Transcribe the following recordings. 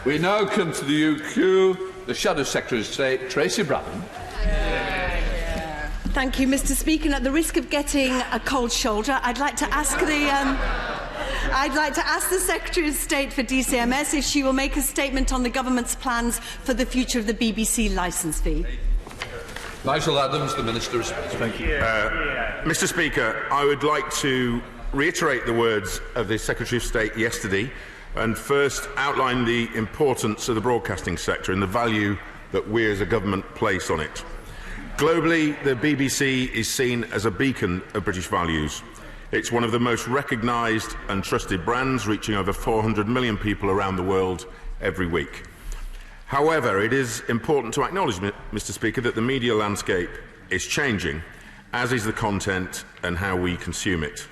We now come to the UQ, the Shadow Secretary of State, Tracy Brabham. Thank you, Mr. Speaker. And at the risk of getting a cold shoulder, I'd like to ask the Secretary of State for DCMS if she will make a statement on the government's plans for the future of the BBC licence fee. Nigel Adams, the Minister of Sport. Thank you. Mr. Speaker, I would like to reiterate the words of the Secretary of State yesterday and first outline the importance of the broadcasting sector and the value that we as a government place on it. Globally, the BBC is seen as a beacon of British values. It's one of the most recognised and trusted brands, reaching over 400 million people around the world every week. However, it is important to acknowledge, Mr. Speaker, that the media landscape is changing, as is the content and how we consume it.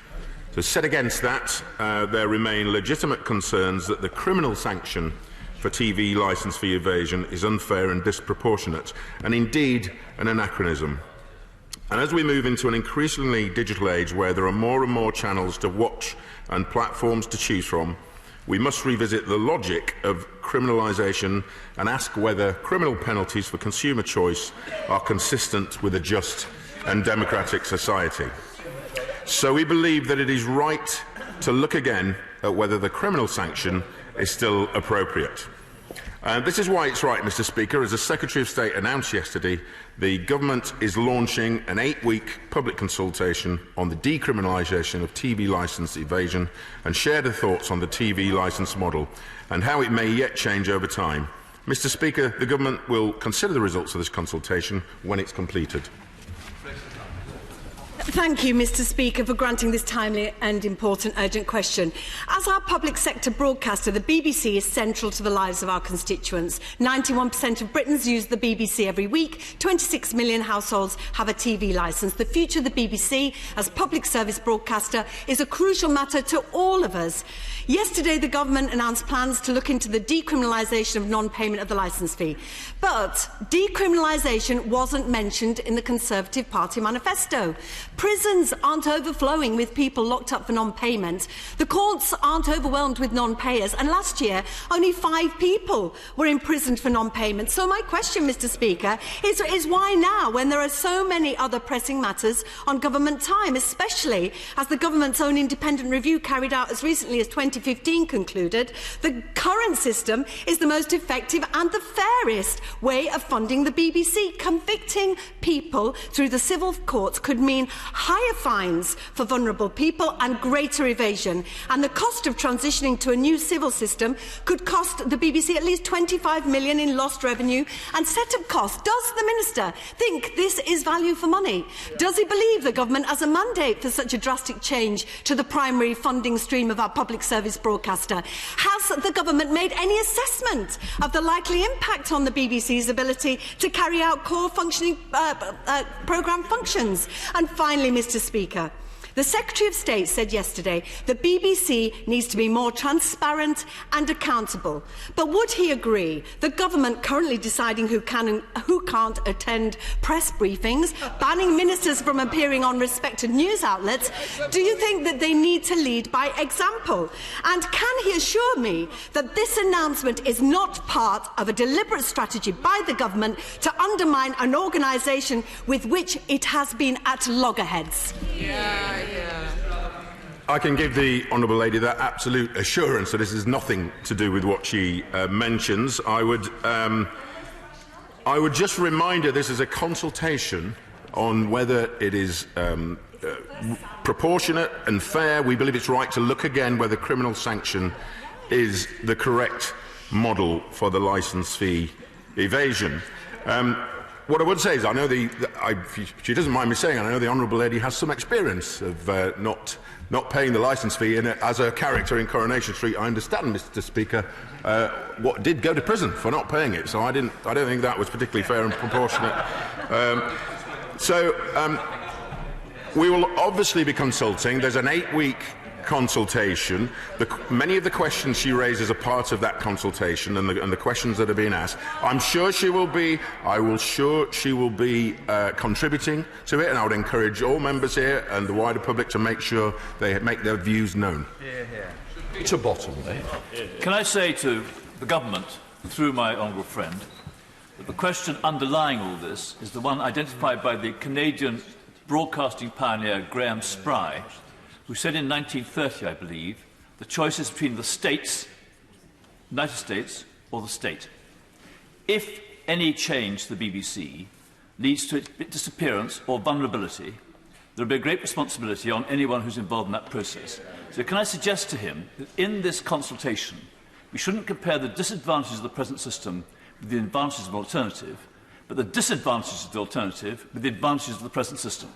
So set against that, there remain legitimate concerns that the criminal sanction for TV licence fee evasion is unfair and disproportionate, and indeed an anachronism. And as we move into an increasingly digital age where there are more and more channels to watch and platforms to choose from, we must revisit the logic of criminalisation and ask whether criminal penalties for consumer choice are consistent with a just and democratic society. So we believe that it is right to look again at whether the criminal sanction is still appropriate. This is why it's right, Mr. Speaker, as the Secretary of State announced yesterday, the government is launching an 8-week public consultation on the decriminalisation of TV licence evasion and share the thoughts on the TV licence model and how it may yet change over time. Mr. Speaker, the government will consider the results of this consultation when it's completed. Thank you, Mr. Speaker, for granting this timely and important urgent question. As our public sector broadcaster, the BBC is central to the lives of our constituents. 91% of Britons use the BBC every week. 26 million households have a TV licence. The future of the BBC as public service broadcaster is a crucial matter to all of us. Yesterday, the government announced plans to look into the decriminalisation of non-payment of the licence fee. But decriminalisation wasn't mentioned in the Conservative Party manifesto. Prisons aren't overflowing with people locked up for non-payment. The courts aren't overwhelmed with non-payers. And last year, only 5 people were imprisoned for non-payment. So my question, Mr. Speaker, is why now, when there are so many other pressing matters on government time, especially as the government's own independent review carried out as recently as 2015 concluded, the current system is the most effective and the fairest way of funding the BBC. Convicting people through the civil courts could mean higher fines for vulnerable people and greater evasion. And the cost of transitioning to a new civil system could cost the BBC at least £25 million in lost revenue and set-up costs. Does the Minister think this is value for money? Does he believe the government has a mandate for such a drastic change to the primary funding stream of our public service broadcaster? Has the government made any assessment of the likely impact on the BBC's ability to carry out core functioning programme functions? And finally, Mr. Speaker, the Secretary of State said yesterday the BBC needs to be more transparent and accountable. But would he agree the government currently deciding who can and who can't attend press briefings, banning ministers from appearing on respected news outlets, do you think that they need to lead by example? And can he assure me that this announcement is not part of a deliberate strategy by the government to undermine an organisation with which it has been at loggerheads? I can give the Honourable Lady that absolute assurance that this is nothing to do with what she mentions. I would just remind her this is a consultation on whether it is proportionate and fair. We believe it's right to look again whether criminal sanction is the correct model for the licence fee evasion. What I would say is, I know she doesn't mind me saying, I know the Honourable Lady has some experience of not paying the licence fee, and as a character in Coronation Street, I understand, Mr. Speaker, what did go to prison for not paying it. So I don't think that was particularly fair and proportionate. We will obviously be consulting. There's an 8-week consultation. Many of the questions she raises are part of that consultation and the questions that are being asked. I'm sure she will be contributing to it, and I would encourage all members here and the wider public to make sure they make their views known. To bottom, Can I say to the government, through my honourable friend, that the question underlying all this is the one identified by the Canadian broadcasting pioneer Graham Spry, who said in 1930, I believe, the choice is between the States, United States, or the state. If any change to the BBC leads to its disappearance or vulnerability, there will be a great responsibility on anyone who's involved in that process. So can I suggest to him that in this consultation, we shouldn't compare the disadvantages of the present system with the advantages of an alternative, but the disadvantages of the alternative with the advantages of the present system.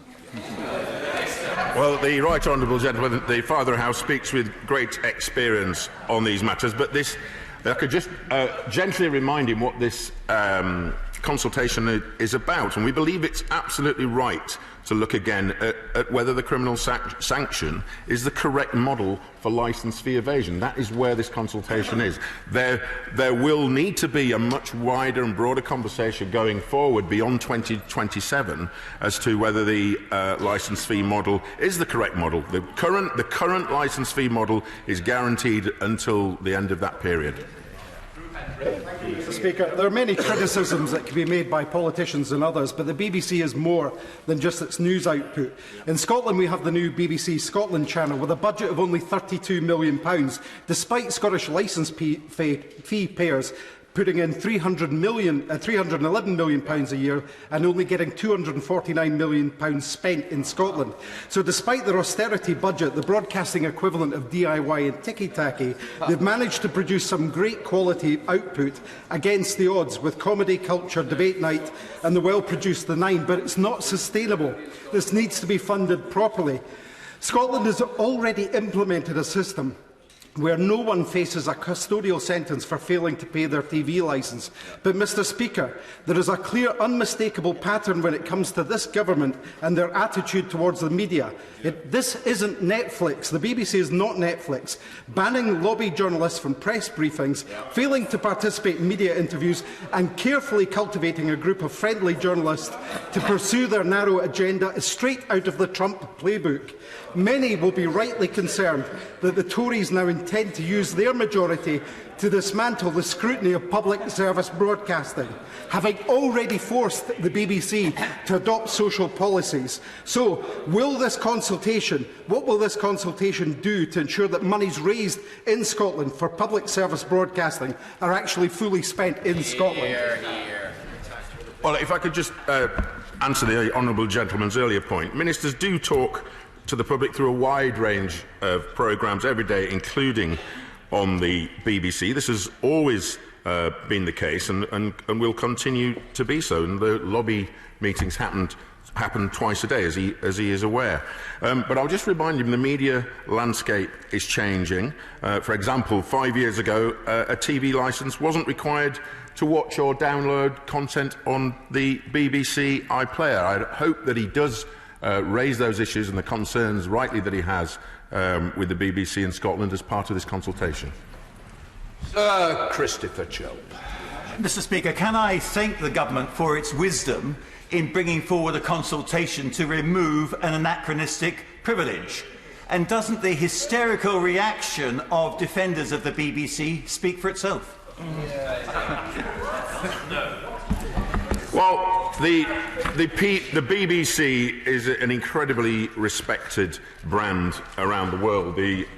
Well, the right honourable gentleman, the Father House, speaks with great experience on these matters, but this, I could just gently remind him what this consultation is about, and we believe it's absolutely right to look again at whether the criminal sanction is the correct model for licence fee evasion. That is where this consultation is. There will need to be a much wider and broader conversation going forward beyond 2027 as to whether the licence fee model is the correct model. The current licence fee model is guaranteed until the end of that period. Mr. Speaker, there are many criticisms that can be made by politicians and others, but the BBC is more than just its news output. In Scotland, we have the new BBC Scotland channel with a budget of only £32 million, despite Scottish licence fee payers putting in £311 million a year and only getting £249 million spent in Scotland. So despite their austerity budget, the broadcasting equivalent of DIY and ticky-tacky, they've managed to produce some great quality output against the odds with comedy, culture, debate night and the well-produced The Nine, but it's not sustainable. This needs to be funded properly. Scotland has already implemented a system where no one faces a custodial sentence for failing to pay their TV licence. But, Mr. Speaker, there is a clear, unmistakable pattern when it comes to this government and their attitude towards the media. This isn't Netflix. The BBC is not Netflix. Banning lobby journalists from press briefings, failing to participate in media interviews, and carefully cultivating a group of friendly journalists to pursue their narrow agenda is straight out of the Trump playbook. Many will be rightly concerned that the Tories now intend to use their majority to dismantle the scrutiny of public service broadcasting, having already forced the BBC to adopt social policies. So, what will this consultation do to ensure that monies raised in Scotland for public service broadcasting are actually fully spent in Scotland? Well, if I could just answer the honourable gentleman's earlier point. Ministers do talk to the public through a wide range of programmes every day, including on the BBC. This has always been the case and will continue to be so. And the lobby meetings happen twice a day, as he is aware. But I'll just remind him the media landscape is changing. For example, 5 years ago, a TV licence wasn't required to watch or download content on the BBC iPlayer. I hope that he does raise those issues and the concerns, rightly, that he has with the BBC in Scotland as part of this consultation. Sir Christopher Chope. Mr. Speaker, can I thank the government for its wisdom in bringing forward a consultation to remove an anachronistic privilege? And doesn't the hysterical reaction of defenders of the BBC speak for itself? Well, the BBC is an incredibly respected brand around the world. The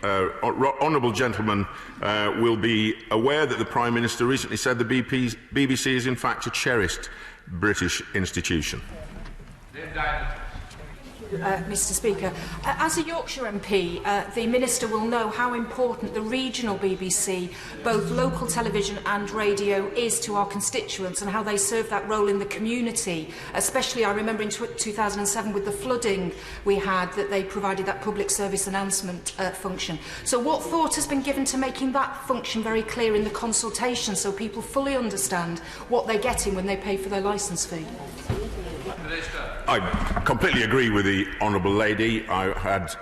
honourable gentleman will be aware that the Prime Minister recently said the BBC is in fact a cherished British institution. Mr. Speaker, as a Yorkshire MP, the Minister will know how important the regional BBC, both local television and radio, is to our constituents and how they serve that role in the community. Especially, I remember in 2007 with the flooding we had, that they provided that public service announcement function. So what thought has been given to making that function very clear in the consultation so people fully understand what they're getting when they pay for their licence fee? I completely agree with the honourable lady. I had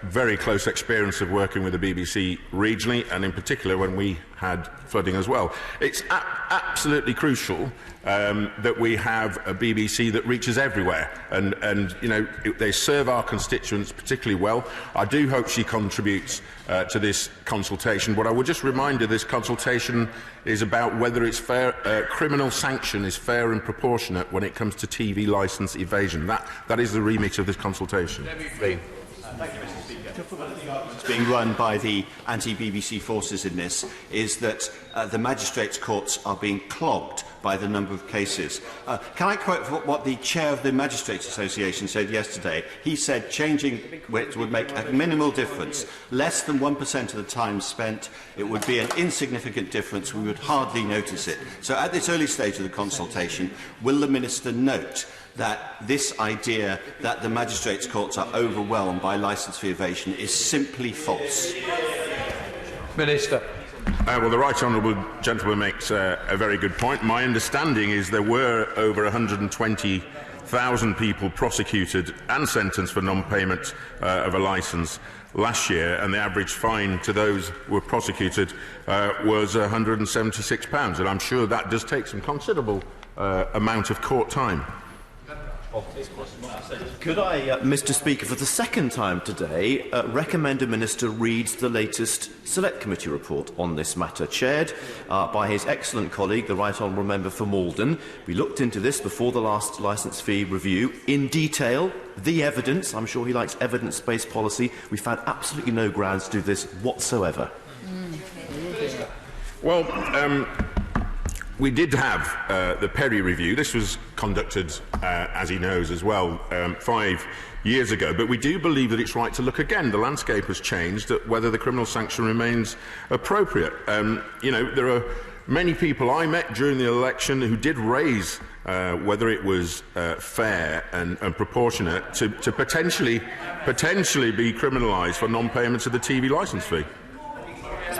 very close experience of working with the BBC regionally, and in particular when we had flooding as well. It's absolutely crucial that we have a BBC that reaches everywhere, and you know, they serve our constituents particularly well. I do hope she contributes to this consultation, but I would just remind her this consultation is about whether it's fair, criminal sanction is fair and proportionate when it comes to TV licence evasion. That is the remit of this consultation. Thank you, Mr. Speaker. What's being run by the anti-BBC forces in this is that the magistrates' courts are being clogged by the number of cases. Can I quote what the chair of the Magistrates Association said yesterday? He said changing it would make a minimal difference. Less than 1% of the time spent, it would be an insignificant difference. We would hardly notice it. So at this early stage of the consultation, will the Minister note that this idea that the magistrates' courts are overwhelmed by licence fee evasion is simply false? Minister. Well, the right honourable gentleman makes a very good point. My understanding is there were over 120,000 people prosecuted and sentenced for non-payment of a licence last year, and the average fine to those who were prosecuted was £176, and I'm sure that does take some considerable amount of court time. Could I, Mr. Speaker, for the second time today, recommend a minister reads the latest Select Committee report on this matter, chaired by his excellent colleague, the Right Honourable Member for Malden. We looked into this before the last licence fee review in detail. The evidence, I'm sure he likes evidence-based policy. We found absolutely no grounds to do this whatsoever. Well, we did have the Perry review. This was conducted, as he knows as well, 5 years ago. But we do believe that it's right to look again. The landscape has changed at whether the criminal sanction remains appropriate. You know, there are many people I met during the election who did raise whether it was fair and proportionate to potentially be criminalised for non-payment of the TV licence fee.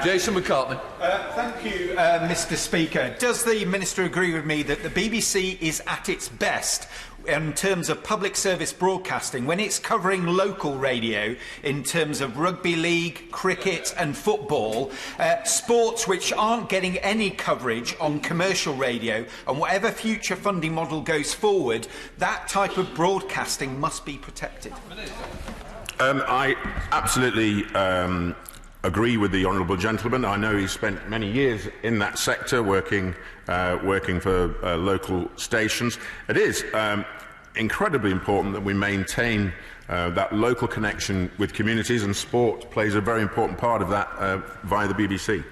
Jason McCartney. Thank you, Mr. Speaker. Does the Minister agree with me that the BBC is at its best in terms of public service broadcasting when it's covering local radio in terms of rugby league, cricket and football, sports which aren't getting any coverage on commercial radio, and whatever future funding model goes forward, that type of broadcasting must be protected? I absolutely agree with the honourable gentleman. I know he's spent many years in that sector working for local stations. It is incredibly important that we maintain that local connection with communities, and sport plays a very important part of that via the BBC.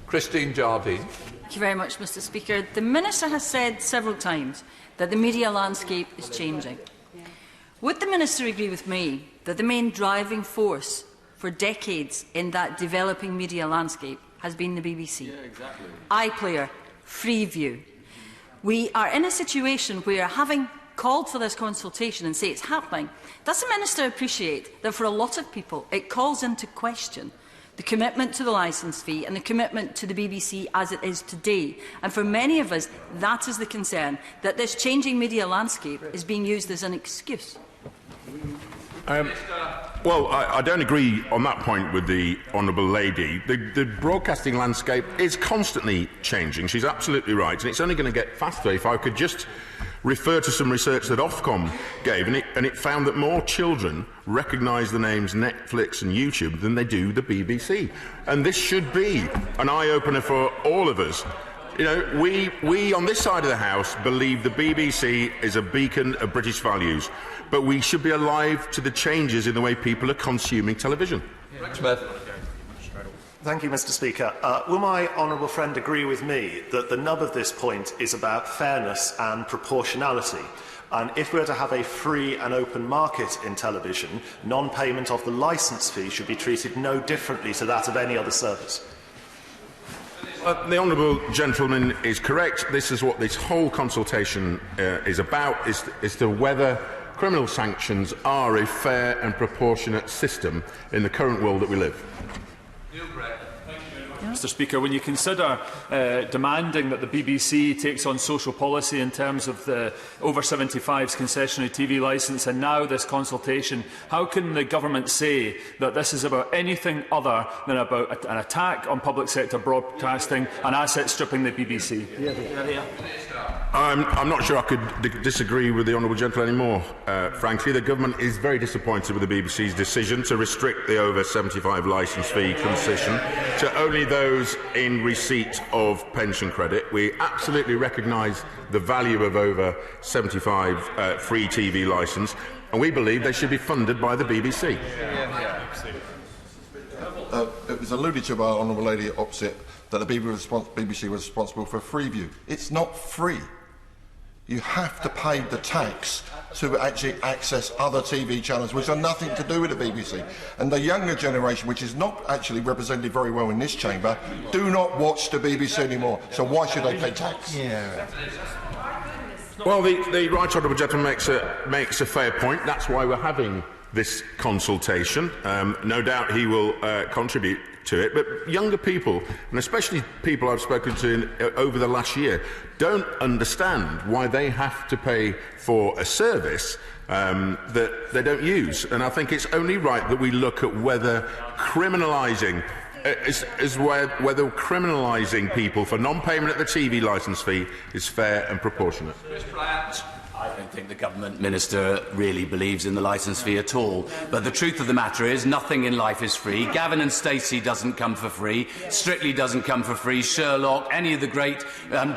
Christine Jardine. Thank you very much, Mr. Speaker. The Minister has said several times that the media landscape is changing. Would the Minister agree with me that the main driving force for decades in that developing media landscape has been the BBC? Yeah, exactly. iPlayer, Freeview. We are in a situation where, having called for this consultation and say it's happening, does the Minister appreciate that for a lot of people it calls into question the commitment to the licence fee and the commitment to the BBC as it is today? And for many of us, that is the concern, that this changing media landscape is being used as an excuse. Well, I don't agree on that point with the honourable lady. The broadcasting landscape is constantly changing. She's absolutely right, and it's only going to get faster. If I could just refer to some research that Ofcom gave, and it found that more children recognise the names Netflix and YouTube than they do the BBC. And this should be an eye-opener for all of us. You know, we on this side of the House believe the BBC is a beacon of British values, but we should be alive to the changes in the way people are consuming television. Smith. Thank you, Mr. Speaker. Will my honourable friend agree with me that the nub of this point is about fairness and proportionality? And if we are to have a free and open market in television, non-payment of the licence fee should be treated no differently to that of any other service. The honourable gentleman is correct. This is what this whole consultation is about, is to whether criminal sanctions are a fair and proportionate system in the current world that we live. Mr Speaker. When you consider demanding that the BBC takes on social policy in terms of the over 75s concessionary TV licence and now this consultation, how can the government say that this is about anything other than about an attack on public sector broadcasting and asset stripping the BBC? I'm not sure I could disagree with the honourable gentleman anymore. Frankly, the government is very disappointed with the BBC's decision to restrict the over 75 licence fee concession to only those in receipt of pension credit. We absolutely recognise the value of over 75 free TV licence, and we believe they should be funded by the BBC. It was alluded to by the Honourable Lady opposite that the BBC was responsible for Freeview. It's not free. You have to pay the tax to actually access other TV channels which have nothing to do with the BBC. And the younger generation, which is not actually represented very well in this chamber, do not watch the BBC anymore. So why should they pay tax? Well, the right honourable gentleman makes a fair point. That's why we're having this consultation. No doubt he will contribute to it, but younger people, and especially people I've spoken to over the last year, don't understand why they have to pay for a service that they don't use. And I think it's only right that we look at whether criminalising whether criminalising people for non-payment of the TV licence fee is fair and proportionate. I don't think the government minister really believes in the licence fee at all. But the truth of the matter is, nothing in life is free. Gavin and Stacey doesn't come for free. Strictly doesn't come for free. Sherlock, any of the great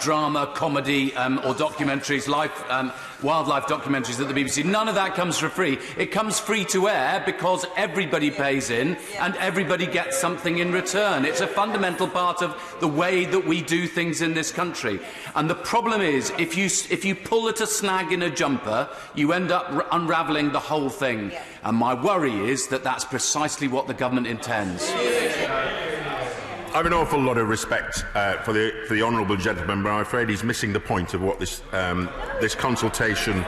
drama, comedy or documentaries, wildlife documentaries at the BBC, none of that comes for free. It comes free to air because everybody pays in and everybody gets something in return. It's a fundamental part of the way that we do things in this country. And the problem is, if you pull at a snag in a jumper, you end up unravelling the whole thing. And my worry is that that's precisely what the government intends. I have an awful lot of respect for the honourable gentleman, but I'm afraid he's missing the point of what this consultation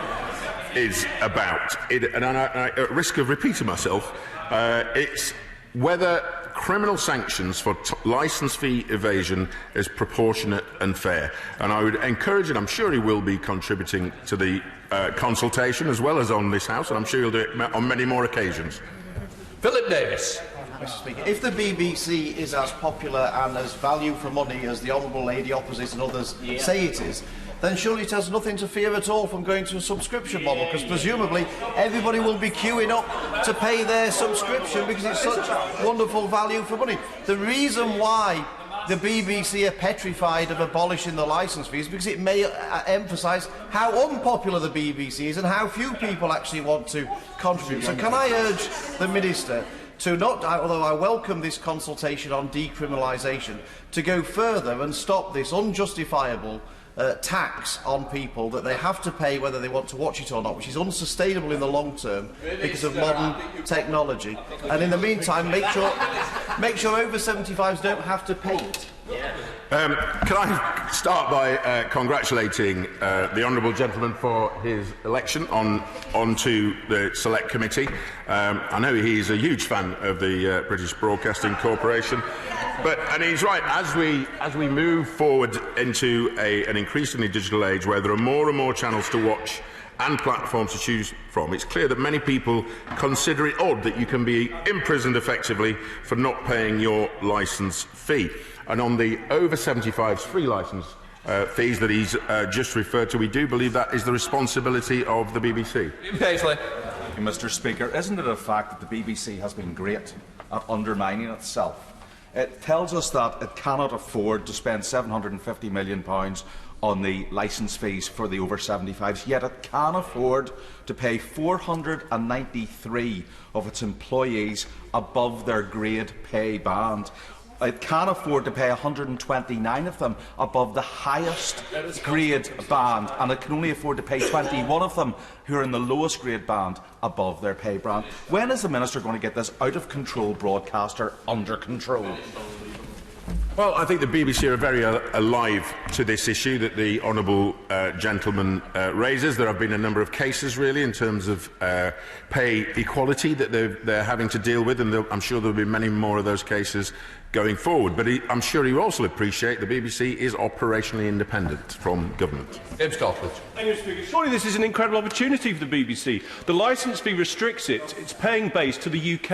is about. At risk of repeating myself, it's whether criminal sanctions for licence fee evasion is proportionate and fair. And I would encourage, and I'm sure he will be contributing to the consultation as well as on this House, and I'm sure he'll do it on many more occasions. Philip Davis. Mr. Speaker, if the BBC is as popular and as value for money as the Honourable Lady opposite and others say it is, then surely it has nothing to fear at all from going to a subscription model, because presumably everybody will be queuing up to pay their subscription because it's such wonderful value for money. The reason why the BBC are petrified of abolishing the licence fees because it may emphasise how unpopular the BBC is and how few people actually want to contribute. So can I urge the Minister to not, although I welcome this consultation on decriminalisation, to go further and stop this unjustifiable tax on people that they have to pay whether they want to watch it or not, which is unsustainable in the long term because of modern technology. And in the meantime, make sure over 75s don't have to pay it. Can I start by congratulating the honourable gentleman for his election onto the Select Committee. I know he's a huge fan of the British Broadcasting Corporation, and he's right. As we move forward into an increasingly digital age where there are more and more channels to watch and platforms to choose from, it's clear that many people consider it odd that you can be imprisoned effectively for not paying your licence fee. And on the over 75s free licence fees that he's just referred to, we do believe that is the responsibility of the BBC. Paisley. Thank you, Mr. Speaker. Isn't it a fact that the BBC has been great at undermining itself? It tells us that it cannot afford to spend £750 million on the licence fees for the over 75s, yet it can afford to pay 493 of its employees above their grade pay band. It can afford to pay 129 of them above the highest grade band, and it can only afford to pay 21 of them who are in the lowest grade band above their pay band. When is the Minister going to get this out-of-control broadcaster under control? Well, I think the BBC are very alive to this issue that the honourable gentleman raises. There have been a number of cases, really, in terms of pay equality that they're having to deal with, and I'm sure there will be many more of those cases going forward. But I'm sure you also appreciate the BBC is operationally independent from government. James Scotland. Thank you, Mr. Speaker. Surely this is an incredible opportunity for the BBC. The licence fee restricts its paying base to the UK.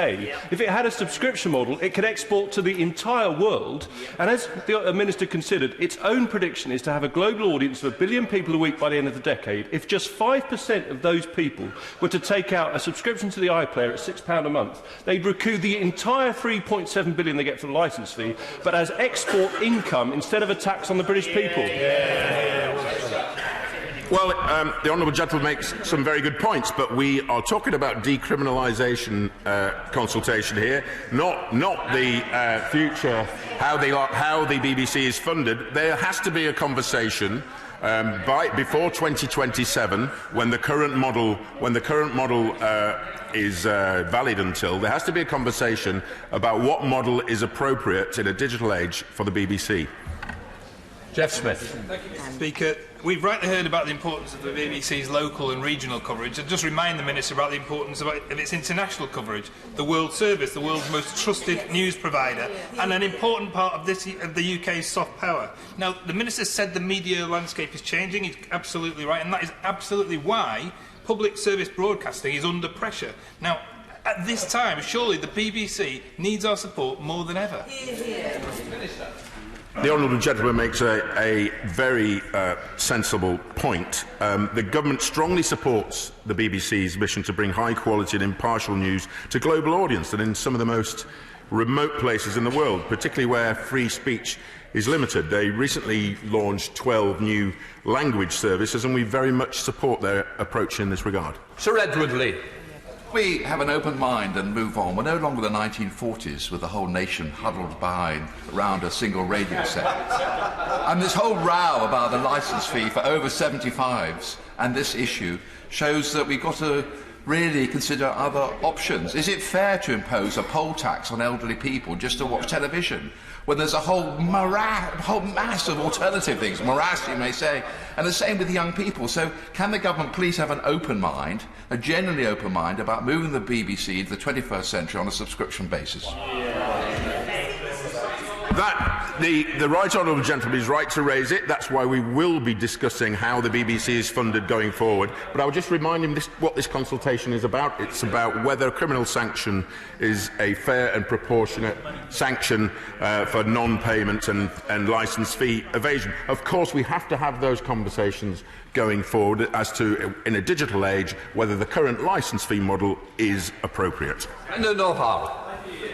If it had a subscription model, it could export to the entire world. And as the Minister considered, its own prediction is to have a global audience of 1 billion people a week by the end of the decade. If just 5% of those people were to take out a subscription to the iPlayer at £6 a month, they'd recoup the entire £3.7 billion they get for the licence fee, but as export income instead of a tax on the British people. Well, the honourable gentleman makes some very good points, but we are talking about decriminalisation consultation here, not the future, how the BBC is funded. There has to be a conversation before 2027, when the current model is valid until, there has to be a conversation about what model is appropriate in a digital age for the BBC. Jeff Smith. Thank you, Mr. Speaker. We've rightly heard about the importance of the BBC's local and regional coverage. I'd just remind the Minister about the importance of its international coverage, the World Service, the world's most trusted news provider, and an important part of the UK's soft power. Now, the Minister said the media landscape is changing. He's absolutely right, and that is absolutely why public service broadcasting is under pressure. Now, at this time, surely the BBC needs our support more than ever. The honourable gentleman makes a very sensible point. The government strongly supports the BBC's mission to bring high-quality and impartial news to global audience and in some of the most remote places in the world, particularly where free speech is limited. They recently launched 12 new language services, and we very much support their approach in this regard. Sir Edward Lee. We have an open mind and move on. We're no longer the 1940s with the whole nation huddled around a single radio set. And this whole row about the licence fee for over 75s and this issue shows that we've got to really consider other options. Is it fair to impose a poll tax on elderly people just to watch television, when there's a whole mass of alternative things, morass you may say, and the same with young people? So can the government please have an open mind, a genuinely open mind, about moving the BBC into the 21st century on a subscription basis? The right honourable gentleman is right to raise it. That's why we will be discussing how the BBC is funded going forward. But I would just remind him what this consultation is about. It's about whether criminal sanction is a fair and proportionate sanction for non-payment and licence fee evasion. Of course, we have to have those conversations going forward as to, in a digital age, whether the current licence fee model is appropriate.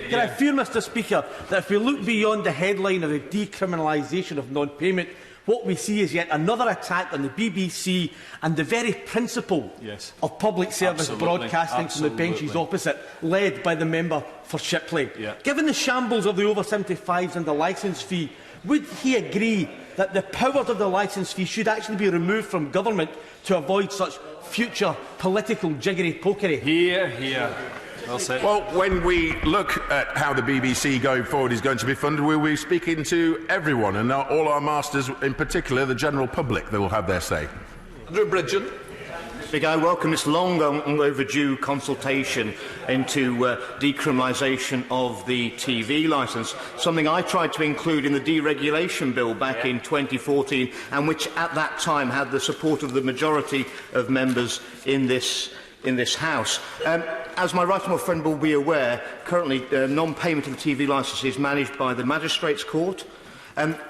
Can I fear, Mr. Speaker, that if we look beyond the headline of the decriminalisation of non-payment, what we see is yet another attack on the BBC and the very principle of public service broadcasting from the benches opposite, led by the member for Shipley. Given the shambles of the over 75s and the licence fee, would he agree that the powers of the licence fee should actually be removed from government to avoid such future political jiggery-pokery? Here. Well, when we look at how the BBC going forward is going to be funded, we will be speaking to everyone, and all our masters, in particular the general public, that will have their say. Andrew Bridgen. Speaker, I welcome this long overdue consultation into decriminalisation of the TV licence, something I tried to include in the deregulation bill back in 2014, and which at that time had the support of the majority of members in this House. As my right honourable friend will be aware, currently non-payment of the TV licence is managed by the Magistrates' Court.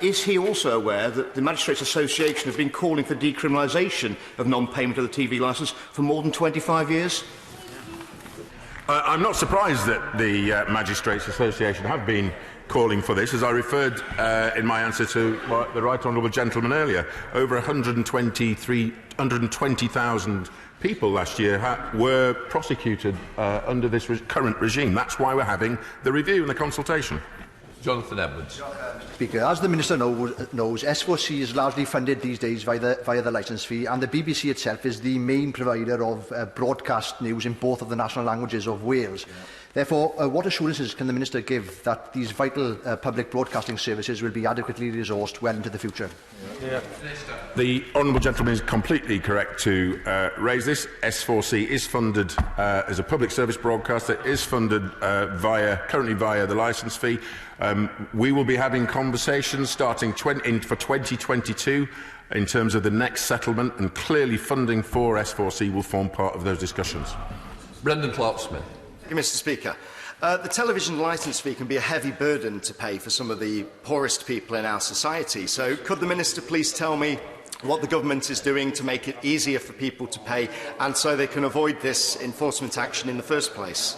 Is he also aware that the Magistrates' Association have been calling for decriminalisation of non-payment of the TV licence for more than 25 years? I'm not surprised that the Magistrates' Association have been calling for this. As I referred in my answer to the right honourable gentleman earlier, over 120,000 people last year were prosecuted under this current regime. That's why we're having the review and the consultation. Jonathan Edwards. Speaker, as the Minister knows, S4C is largely funded these days via the licence fee, and the BBC itself is the main provider of broadcast news in both of the national languages of Wales. Therefore, what assurances can the Minister give that these vital public broadcasting services will be adequately resourced well into the future? The honourable gentleman is completely correct to raise this. S4C is funded as a public service broadcaster. It is funded currently via the licence fee. We will be having conversations starting for 2022 in terms of the next settlement, and clearly funding for S4C will form part of those discussions. Brendan Clark-Smith. Thank you, Mr. Speaker. The television licence fee can be a heavy burden to pay for some of the poorest people in our society. So could the Minister please tell me what the government is doing to make it easier for people to pay and so they can avoid this enforcement action in the first place?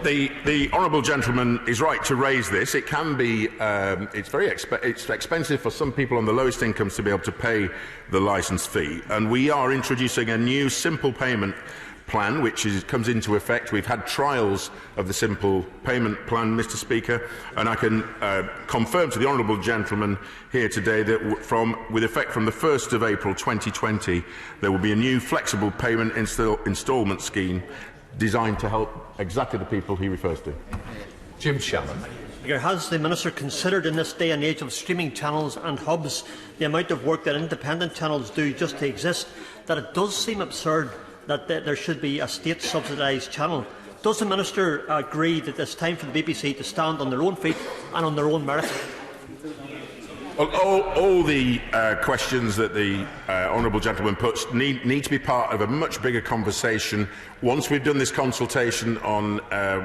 The honourable gentleman is right to raise this. It can be it's expensive for some people on the lowest incomes to be able to pay the licence fee, and we are introducing a new simple payment plan which comes into effect. We've had trials of the simple payment plan, Mr. Speaker, and I can confirm to the honourable gentleman here today that with effect from the 1st of April 2020 there will be a new flexible payment instalment scheme designed to help exactly the people he refers to. Jim Shannon. Has the Minister considered, in this day and age of streaming channels and hubs, the amount of work that independent channels do just to exist, that it does seem absurd that there should be a state-subsidised channel? Does the Minister agree that it's time for the BBC to stand on their own feet and on their own merit? All the questions that the honourable gentleman puts need to be part of a much bigger conversation. Once we've done this consultation on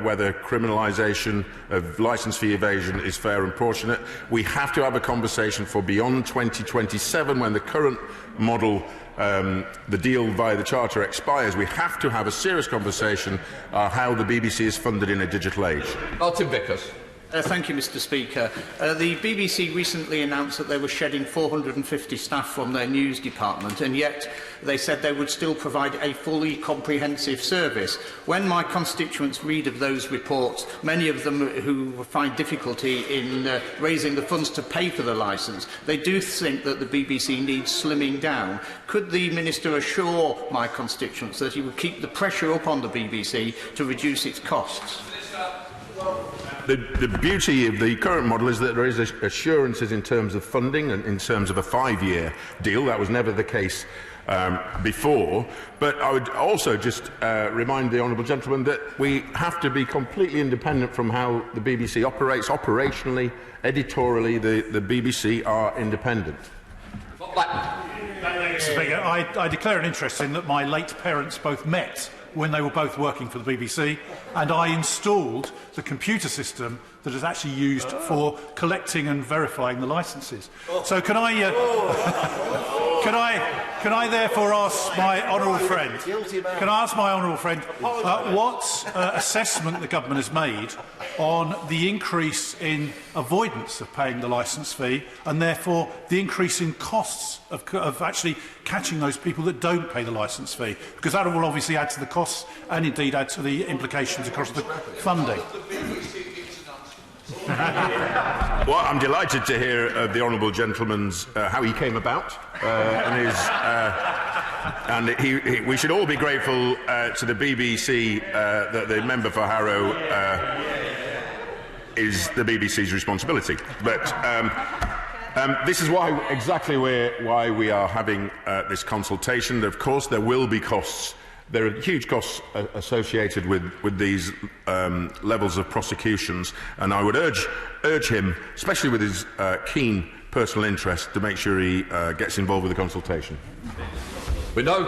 whether criminalisation of licence fee evasion is fair and proportionate, we have to have a conversation for beyond 2027, when the current model, the deal via the Charter, expires. We have to have a serious conversation how the BBC is funded in a digital age. Martin Vickers. Thank you, Mr. Speaker. The BBC recently announced that they were shedding 450 staff from their news department, and yet they said they would still provide a fully comprehensive service. When my constituents read of those reports, many of them who find difficulty in raising the funds to pay for the licence, they do think that the BBC needs slimming down. Could the Minister assure my constituents that he would keep the pressure up on the BBC to reduce its costs? The beauty of the current model is that there is assurances in terms of funding and in terms of a 5-year deal. That was never the case before. But I would also just remind the honourable gentleman that we have to be completely independent from how the BBC operates. Operationally, editorially, the BBC are independent. Mr. Speaker, I declare an interest in that my late parents both met when they were both working for the BBC, and I installed the computer system that is actually used for collecting and verifying the licences. So can I therefore ask my honourable friend, what assessment the government has made on the increase in avoidance of paying the licence fee, and therefore the increase in costs of actually catching those people that don't pay the licence fee? Because that will obviously add to the costs and indeed add to the implications across the funding. Well, I'm delighted to hear the honourable gentleman's how he came about, we should all be grateful to the BBC that the member for Harrow is the BBC's responsibility. But this is exactly why we are having this consultation. Of course, there will be costs. There are huge costs associated with these levels of prosecutions, and I would urge him, especially with his keen personal interest, to make sure he gets involved with the consultation. We now